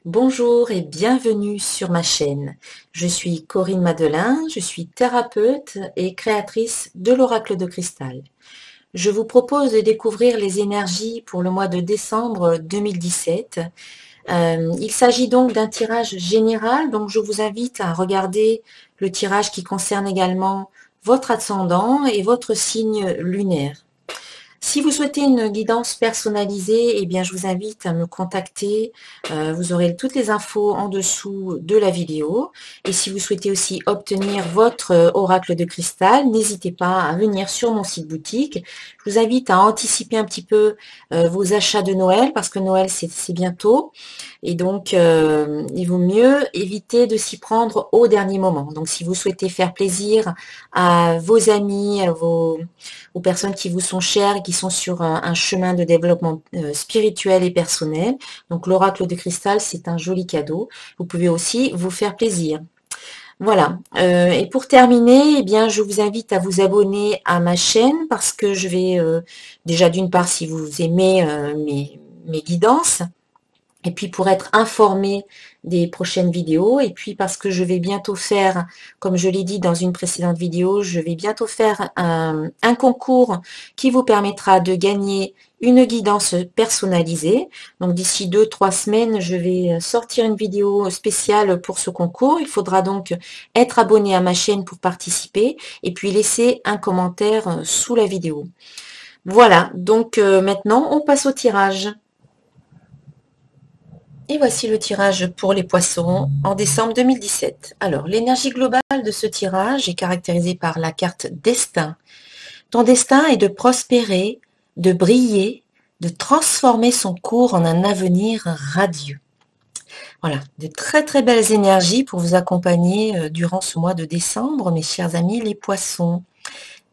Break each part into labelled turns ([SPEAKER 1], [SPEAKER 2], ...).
[SPEAKER 1] Bonjour et bienvenue sur ma chaîne. Je suis Corinne Madelin, je suis thérapeute et créatrice de l'Oracle de Cristal. Je vous propose de découvrir les énergies pour le mois de décembre 2017. Il s'agit donc d'un tirage général, donc je vous invite à regarder le tirage qui concerne également votre ascendant et votre signe lunaire. Si vous souhaitez une guidance personnalisée, eh bien, je vous invite à me contacter. Vous aurez toutes les infos en dessous de la vidéo. Et si vous souhaitez aussi obtenir votre oracle de cristal, n'hésitez pas à venir sur mon site boutique. Je vous invite à anticiper un petit peu vos achats de Noël parce que Noël, c'est bientôt. Et donc, il vaut mieux éviter de s'y prendre au dernier moment. Donc, si vous souhaitez faire plaisir à vos amis, aux personnes qui vous sont chères et qui sont sur un chemin de développement spirituel et personnel. Donc l'oracle de cristal, c'est un joli cadeau. Vous pouvez aussi vous faire plaisir. Voilà. Et pour terminer, eh bien, je vous invite à vous abonner à ma chaîne parce que je vais déjà d'une part, si vous aimez mes guidances, et puis pour être informé des prochaines vidéos, et puis parce que je vais bientôt faire, comme je l'ai dit dans une précédente vidéo, je vais bientôt faire un concours qui vous permettra de gagner une guidance personnalisée. Donc d'ici 2-3 semaines, je vais sortir une vidéo spéciale pour ce concours. Il faudra donc être abonné à ma chaîne pour participer et puis laisser un commentaire sous la vidéo. Voilà, donc maintenant on passe au tirage. Et voici le tirage pour les poissons en décembre 2017. Alors, l'énergie globale de ce tirage est caractérisée par la carte Destin. Ton destin est de prospérer, de briller, de transformer son cours en un avenir radieux. Voilà, de très très belles énergies pour vous accompagner durant ce mois de décembre, mes chers amis les poissons.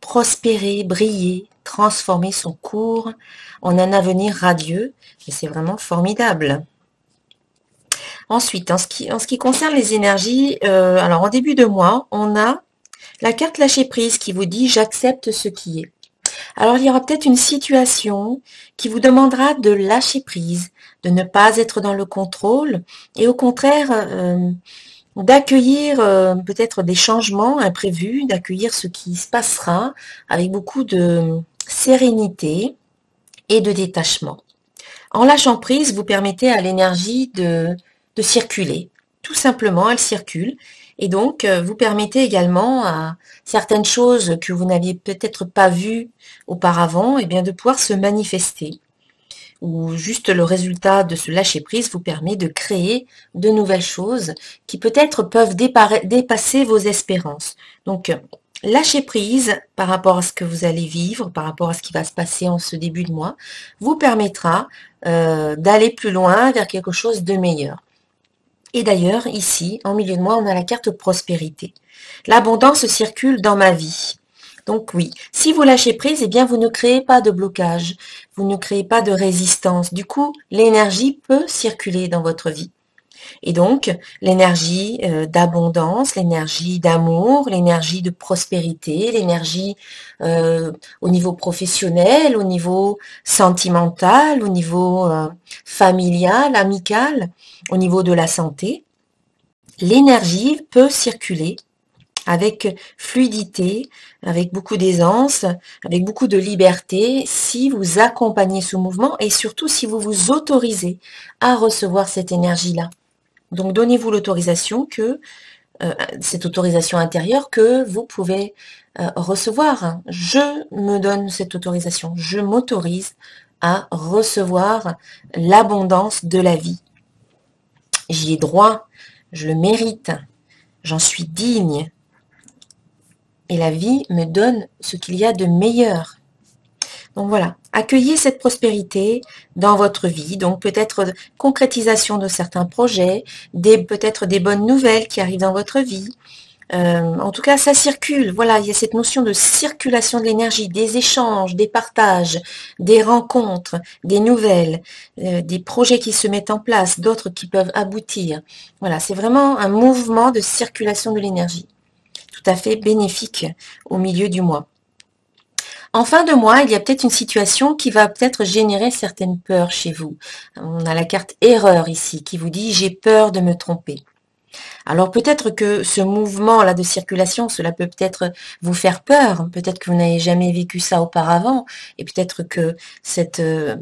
[SPEAKER 1] Prospérer, briller, transformer son cours en un avenir radieux. Et c'est vraiment formidable. Ensuite, en ce qui concerne les énergies, alors en début de mois, on a la carte lâcher prise qui vous dit j'accepte ce qui est. Alors il y aura peut-être une situation qui vous demandera de lâcher prise, de ne pas être dans le contrôle et au contraire d'accueillir peut-être des changements imprévus, d'accueillir ce qui se passera avec beaucoup de sérénité et de détachement. En lâchant prise, vous permettez à l'énergie de circuler. Tout simplement, elle circule. Et donc, vous permettez également à certaines choses que vous n'aviez peut-être pas vues auparavant, et bien de pouvoir se manifester. Ou juste le résultat de ce lâcher-prise vous permet de créer de nouvelles choses qui peut-être peuvent dépasser vos espérances. Donc, lâcher prise par rapport à ce que vous allez vivre, par rapport à ce qui va se passer en ce début de mois, vous permettra d'aller plus loin vers quelque chose de meilleur. Et d'ailleurs, ici, en milieu de mois, on a la carte prospérité. L'abondance circule dans ma vie. Donc oui, si vous lâchez prise, eh bien vous ne créez pas de blocage, vous ne créez pas de résistance. Du coup, l'énergie peut circuler dans votre vie. Et donc, l'énergie d'abondance, l'énergie d'amour, l'énergie de prospérité, l'énergie au niveau professionnel, au niveau sentimental, au niveau familial, amical, au niveau de la santé, l'énergie peut circuler avec fluidité, avec beaucoup d'aisance, avec beaucoup de liberté, si vous accompagnez ce mouvement et surtout si vous vous autorisez à recevoir cette énergie-là. Donc, donnez-vous l'autorisation cette autorisation intérieure que vous pouvez recevoir. Je me donne cette autorisation. Je m'autorise à recevoir l'abondance de la vie. J'y ai droit, je le mérite, j'en suis digne. Et la vie me donne ce qu'il y a de meilleur. Donc voilà, accueillez cette prospérité dans votre vie, donc peut-être concrétisation de certains projets, peut-être des bonnes nouvelles qui arrivent dans votre vie. En tout cas, ça circule. Voilà, il y a cette notion de circulation de l'énergie, des échanges, des partages, des rencontres, des nouvelles, des projets qui se mettent en place, d'autres qui peuvent aboutir. Voilà, c'est vraiment un mouvement de circulation de l'énergie, tout à fait bénéfique au milieu du mois. En fin de mois, il y a peut-être une situation qui va peut-être générer certaines peurs chez vous. On a la carte erreur ici qui vous dit j'ai peur de me tromper. Alors peut-être que ce mouvement-là de circulation, cela peut peut-être vous faire peur. Peut-être que vous n'avez jamais vécu ça auparavant. Et peut-être que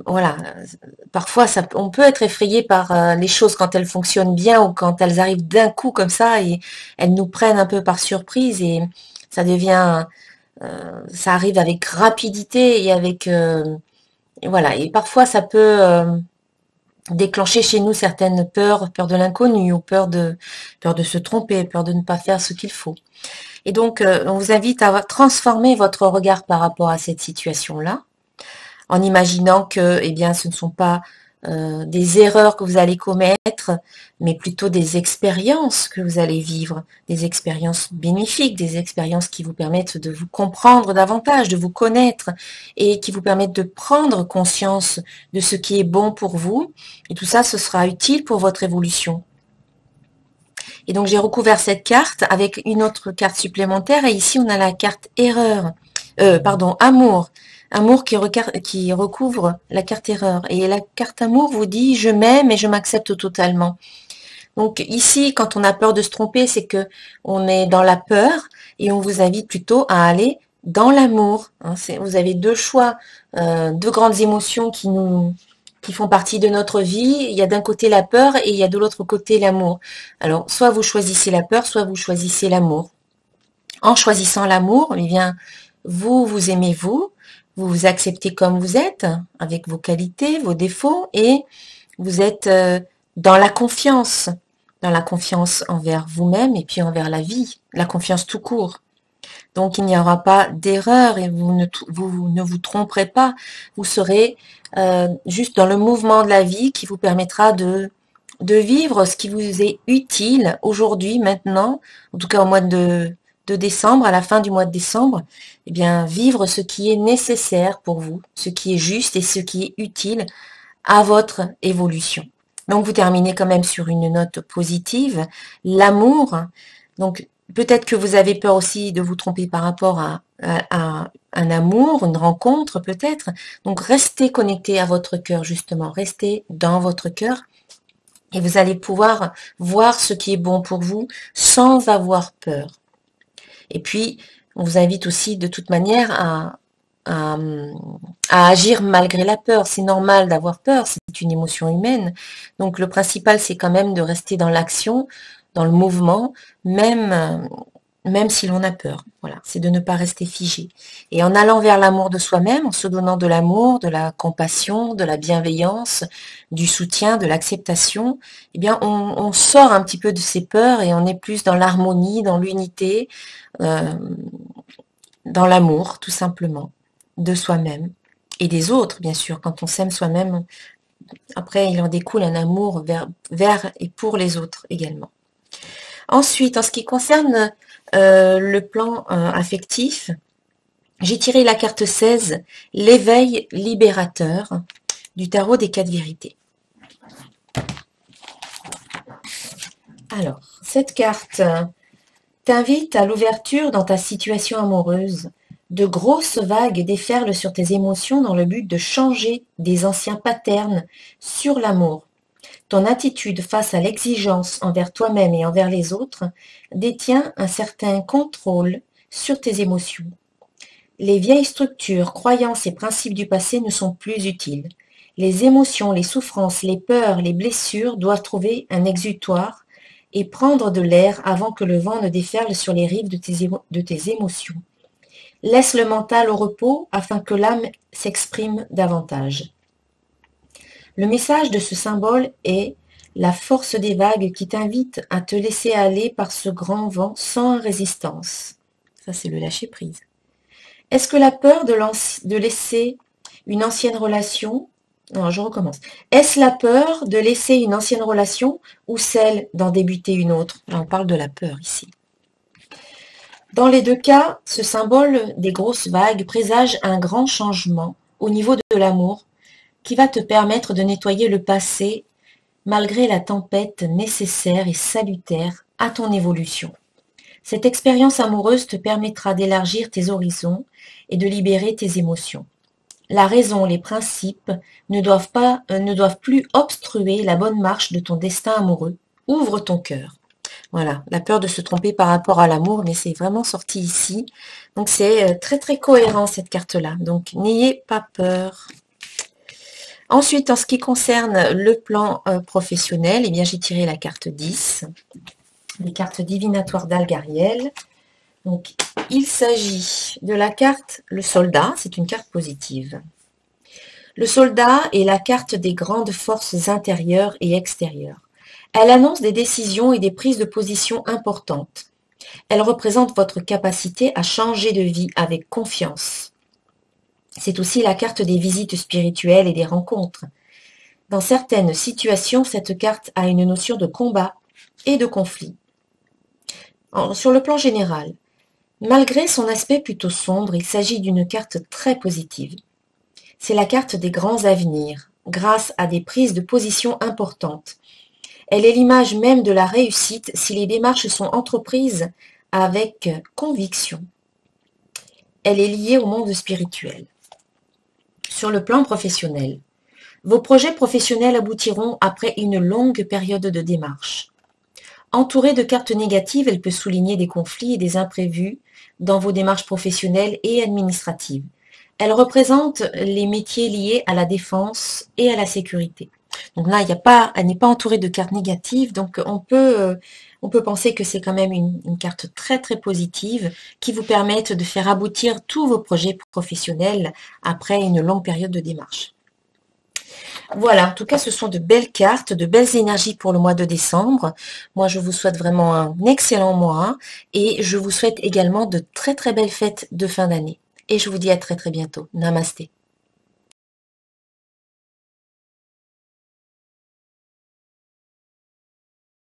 [SPEAKER 1] voilà, parfois on peut être effrayé par les choses quand elles fonctionnent bien ou quand elles arrivent d'un coup comme ça et elles nous prennent un peu par surprise et ça devient, ça arrive avec rapidité et voilà. Et parfois ça peut déclencher chez nous certaines peurs, peur de l'inconnu ou peur de se tromper, peur de ne pas faire ce qu'il faut. Et donc, on vous invite à transformer votre regard par rapport à cette situation-là, en imaginant que, eh bien, ce ne sont pas des erreurs que vous allez commettre, mais plutôt des expériences que vous allez vivre, des expériences bénéfiques, des expériences qui vous permettent de vous comprendre davantage, de vous connaître et qui vous permettent de prendre conscience de ce qui est bon pour vous. Et tout ça, ce sera utile pour votre évolution. Et donc, j'ai recouvert cette carte avec une autre carte supplémentaire. Et ici, on a la carte erreur, amour. Amour qui recouvre la carte erreur. Et la carte amour vous dit je m'aime et je m'accepte totalement. Donc ici, quand on a peur de se tromper, c'est que on est dans la peur et on vous invite plutôt à aller dans l'amour. Hein. Vous avez deux choix, deux grandes émotions qui font partie de notre vie. Il y a d'un côté la peur et il y a de l'autre côté l'amour. Alors, soit vous choisissez la peur, soit vous choisissez l'amour. En choisissant l'amour, eh bien, vous aimez vous vous acceptez comme vous êtes, avec vos qualités, vos défauts, et vous êtes dans la confiance envers vous-même et puis envers la vie, la confiance tout court. Donc il n'y aura pas d'erreur et vous ne vous tromperez pas, vous serez juste dans le mouvement de la vie qui vous permettra de vivre ce qui vous est utile aujourd'hui, maintenant, en tout cas au mois de décembre, à la fin du mois de décembre, eh bien, vivre ce qui est nécessaire pour vous, ce qui est juste et ce qui est utile à votre évolution. Donc, vous terminez quand même sur une note positive. L'amour, donc peut-être que vous avez peur aussi de vous tromper par rapport à un amour, une rencontre peut-être. Donc, restez connecté à votre cœur, justement. Restez dans votre cœur. Et vous allez pouvoir voir ce qui est bon pour vous sans avoir peur. Et puis, on vous invite aussi de toute manière à agir malgré la peur. C'est normal d'avoir peur, c'est une émotion humaine. Donc le principal, c'est quand même de rester dans l'action, dans le mouvement, même si l'on a peur. Voilà, c'est de ne pas rester figé. Et en allant vers l'amour de soi-même, en se donnant de l'amour, de la compassion, de la bienveillance, du soutien, de l'acceptation, eh bien, on sort un petit peu de ces peurs et on est plus dans l'harmonie, dans l'unité, dans l'amour, tout simplement, de soi-même et des autres, bien sûr. Quand on s'aime soi-même, après, il en découle un amour vers et pour les autres également. Ensuite, en ce qui concerne le plan affectif, j'ai tiré la carte 16, l'éveil libérateur du tarot des 4 vérités. Alors, cette carte t'invite à l'ouverture dans ta situation amoureuse. De grosses vagues déferlent sur tes émotions dans le but de changer des anciens patterns sur l'amour. Ton attitude face à l'exigence envers toi-même et envers les autres détient un certain contrôle sur tes émotions. Les vieilles structures, croyances et principes du passé ne sont plus utiles. Les émotions, les souffrances, les peurs, les blessures doivent trouver un exutoire et prendre de l'air avant que le vent ne déferle sur les rives de tes émotions. Laisse le mental au repos afin que l'âme s'exprime davantage. Le message de ce symbole est la force des vagues qui t'invite à te laisser aller par ce grand vent sans résistance. Ça, c'est le lâcher-prise. Est-ce que la peur de laisser une ancienne relation... Non, je recommence. Est-ce la peur de laisser une ancienne relation ou celle d'en débuter une autre? Là, on parle de la peur ici. Dans les deux cas, ce symbole des grosses vagues présage un grand changement au niveau de l'amour qui va te permettre de nettoyer le passé malgré la tempête nécessaire et salutaire à ton évolution. Cette expérience amoureuse te permettra d'élargir tes horizons et de libérer tes émotions. La raison, les principes ne doivent plus obstruer la bonne marche de ton destin amoureux. Ouvre ton cœur. Voilà, la peur de se tromper par rapport à l'amour, mais c'est vraiment sorti ici. Donc c'est très très cohérent cette carte-là. Donc n'ayez pas peur. Ensuite, en ce qui concerne le plan professionnel, eh bien j'ai tiré la carte 10, les cartes divinatoires d'Algariel. Donc il s'agit de la carte le soldat, c'est une carte positive. Le soldat est la carte des grandes forces intérieures et extérieures. Elle annonce des décisions et des prises de position importantes. Elle représente votre capacité à changer de vie avec confiance. C'est aussi la carte des visites spirituelles et des rencontres. Dans certaines situations, cette carte a une notion de combat et de conflit. Sur le plan général, malgré son aspect plutôt sombre, il s'agit d'une carte très positive. C'est la carte des grands avenirs, grâce à des prises de position importantes. Elle est l'image même de la réussite si les démarches sont entreprises avec conviction. Elle est liée au monde spirituel. Sur le plan professionnel, vos projets professionnels aboutiront après une longue période de démarche. Entourée de cartes négatives, elle peut souligner des conflits et des imprévus dans vos démarches professionnelles et administratives. Elle représente les métiers liés à la défense et à la sécurité. Donc là, elle n'est pas entourée de cartes négatives, donc on peut penser que c'est quand même une carte très très positive qui vous permette de faire aboutir tous vos projets professionnels après une longue période de démarche. Voilà, en tout cas, ce sont de belles cartes, de belles énergies pour le mois de décembre. Moi, je vous souhaite vraiment un excellent mois et je vous souhaite également de très très belles fêtes de fin d'année. Et je vous dis à très très bientôt. Namasté.